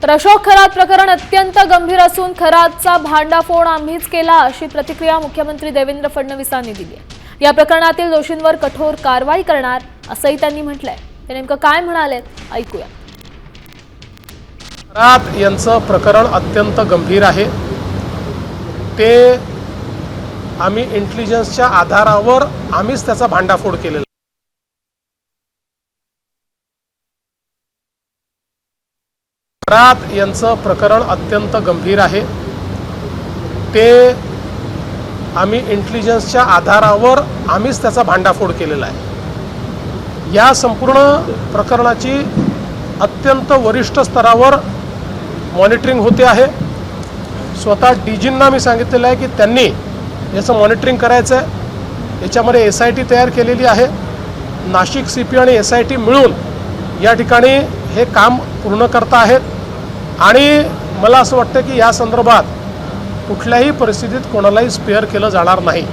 तर अशोक खरात प्रकरण अत्यंत गंभीर असून खरातचा भांडाफोड आम्हीच केला अशी प्रतिक्रिया मुख्यमंत्री देवेंद्र फडणवीसांनी दिली आहे। या प्रकरणातील दोषींवर कठोर कारवाई करणार असंही त्यांनी म्हटलंय। ते नेमकं काय म्हणाले ऐकूया। खरात यांचं प्रकरण अत्यंत गंभीर आहे। ते आम्ही इंटेलिजन्सच्या आधारावर आम्हीच त्याचा भांडाफोड केलेला। खरात यांचं प्रकरण अत्यंत गंभीर आहे। ते आम्ही इंटेलिजन्सच्या आधारावर आम्हीच त्याचा भांडाफोड केलेला आहे। या संपूर्ण प्रकरणाची अत्यंत वरिष्ठ स्तरावर मॉनिटरिंग होते आहे। स्वतः डीजींना मी सांगितलेलं आहे की त्यांनी याचं मॉनिटरिंग करायचं आहे। याच्यामध्ये एसआयटी तयार केलेली आहे। नाशिक सीपी आणि एसआयटी मिळून या ठिकाणी हे काम पूर्ण करता आहेत आणि मला असं वाटतं की या संदर्भात कुठल्याही परिस्थितीत कोणालाही स्पेअर केलं जाणार नाही।